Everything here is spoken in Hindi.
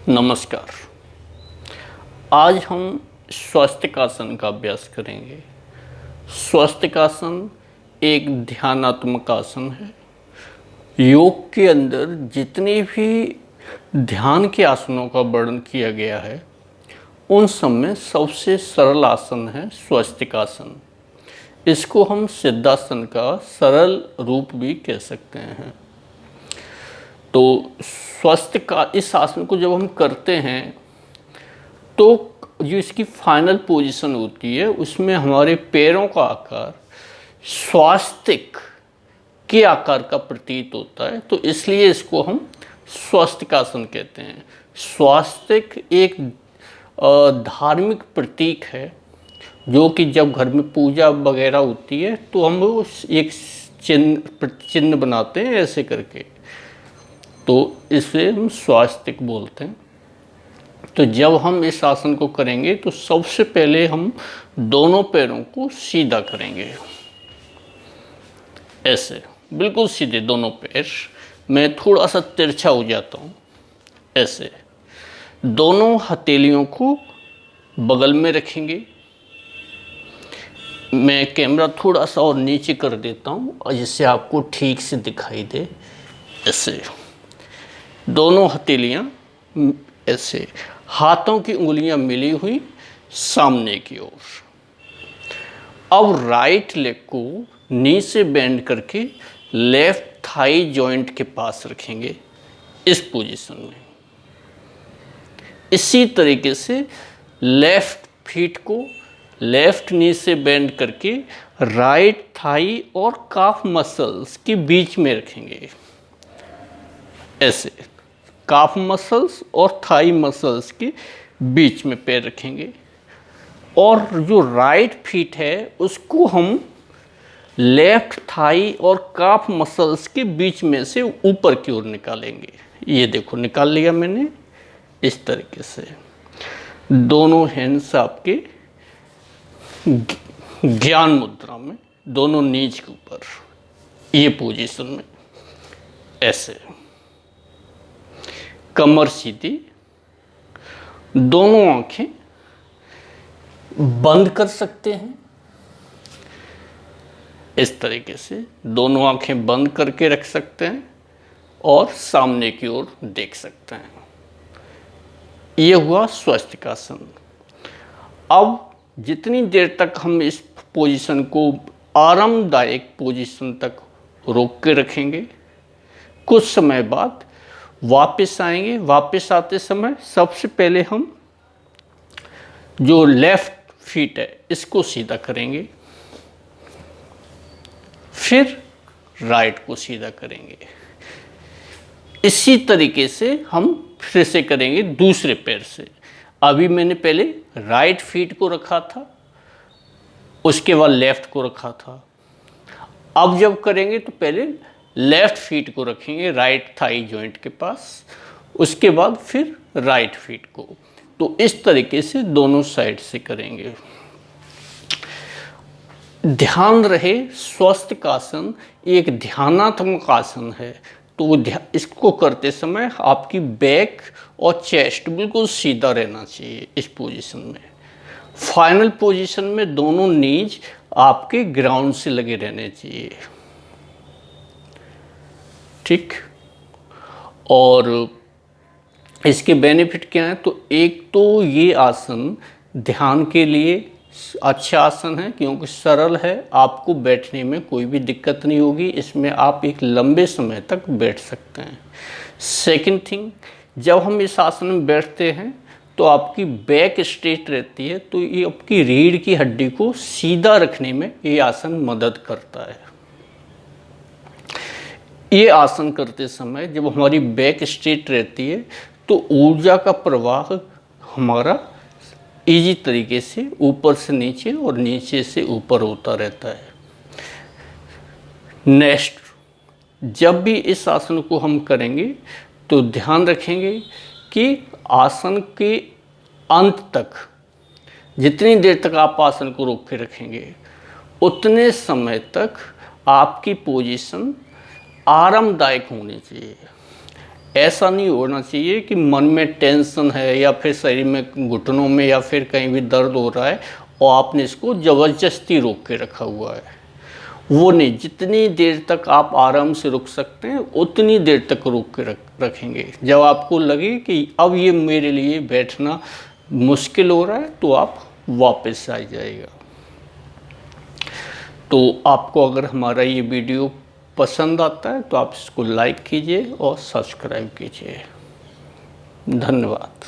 नमस्कार। आज हम स्वस्तिकासन का अभ्यास करेंगे। स्वस्तिकासन एक ध्यानात्मक आसन है। योग के अंदर जितने भी ध्यान के आसनों का वर्णन किया गया है उन सब में सबसे सरल आसन है स्वस्तिकासन। इसको हम सिद्धासन का सरल रूप भी कह सकते हैं। तो स्वस्थ का इस आसन को जब हम करते हैं तो जो इसकी फाइनल पोजीशन होती है उसमें हमारे पैरों का आकार स्वास्तिक के आकार का प्रतीत होता है, तो इसलिए इसको हम स्वस्तिकासन कहते हैं। स्वास्तिक एक धार्मिक प्रतीक है जो कि जब घर में पूजा वगैरह होती है तो हम एक चिन्ह बनाते हैं ऐसे करके, तो इसे हम स्वास्तिक बोलते हैं। तो जब हम इस आसन को करेंगे तो सबसे पहले हम दोनों पैरों को सीधा करेंगे, ऐसे बिल्कुल सीधे दोनों पैर। मैं थोड़ा सा तिरछा हो जाता हूँ, ऐसे दोनों हथेलियों को बगल में रखेंगे। मैं कैमरा थोड़ा सा और नीचे कर देता हूँ जिससे आपको ठीक से दिखाई दे। ऐसे दोनों हथेलियाँ ऐसे, हाथों की उंगलियां मिली हुई सामने की ओर। अब राइट लेग को नी से बेंड करके लेफ्ट थाई जॉइंट के पास रखेंगे इस पोजीशन में। इसी तरीके से लेफ्ट फीट को लेफ्ट नी से बेंड करके राइट थाई और काफ मसल्स के बीच में रखेंगे, ऐसे काफ मसल्स और थाई मसल्स के बीच में पैर रखेंगे। और जो राइट फीट है उसको हम लेफ्ट थाई और काफ मसल्स के बीच में से ऊपर की ओर निकालेंगे। ये देखो निकाल लिया मैंने। इस तरीके से दोनों हैंड्स आपके ज्ञान मुद्रा में, दोनों नीज के ऊपर, ये पोजीशन में, ऐसे कमर सीधी, दोनों आंखें बंद कर सकते हैं। इस तरीके से दोनों आंखें बंद करके रख सकते हैं और सामने की ओर देख सकते हैं। यह हुआ स्वस्तिकासन। अब जितनी देर तक हम इस पोजीशन को आरामदायक पोजीशन तक रोक के रखेंगे, कुछ समय बाद वापस आएंगे। वापस आते समय सबसे पहले हम जो लेफ्ट फीट है इसको सीधा करेंगे, फिर राइट को सीधा करेंगे। इसी तरीके से हम फिर से करेंगे दूसरे पैर से। अभी मैंने पहले राइट फीट को रखा था, उसके बाद लेफ्ट को रखा था। अब जब करेंगे तो पहले लेफ्ट फीट को रखेंगे राइट थाई जॉइंट के पास, उसके बाद फिर राइट फीट को। तो इस तरीके से दोनों साइड से करेंगे। ध्यान रहे स्वस्तिकासन एक ध्यानात्मक आसन है, तो इसको करते समय आपकी बैक और चेस्ट बिल्कुल सीधा रहना चाहिए इस पोजीशन में। फाइनल पोजीशन में दोनों नीज आपके ग्राउंड से लगे रहने चाहिए, ठीक। और इसके बेनिफिट क्या है, तो एक तो ये आसन ध्यान के लिए अच्छा आसन है क्योंकि सरल है, आपको बैठने में कोई भी दिक्कत नहीं होगी। इसमें आप एक लंबे समय तक बैठ सकते हैं। सेकंड थिंग, जब हम इस आसन में बैठते हैं तो आपकी बैक स्ट्रेट रहती है, तो ये आपकी रीढ़ की हड्डी को सीधा रखने में ये आसन मदद करता है। ये आसन करते समय जब हमारी बैक स्ट्रेट रहती है तो ऊर्जा का प्रवाह हमारा इजी तरीके से ऊपर से नीचे और नीचे से ऊपर होता रहता है। नेक्स्ट, जब भी इस आसन को हम करेंगे तो ध्यान रखेंगे कि आसन के अंत तक, जितनी देर तक आप आसन को रोक के रखेंगे उतने समय तक आपकी पोजीशन आरामदायक होनी चाहिए। ऐसा नहीं होना चाहिए कि मन में टेंशन है या फिर शरीर में घुटनों में या फिर कहीं भी दर्द हो रहा है और आपने इसको ज़बरदस्ती रोक के रखा हुआ है। वो नहीं, जितनी देर तक आप आराम से रुक सकते हैं उतनी देर तक रोक के रखेंगे। जब आपको लगे कि अब ये मेरे लिए बैठना मुश्किल हो रहा है तो आप वापस आ जाइएगा। तो आपको अगर हमारा ये वीडियो पसंद आता है तो आप इसको लाइक कीजिए और सब्सक्राइब कीजिए। धन्यवाद।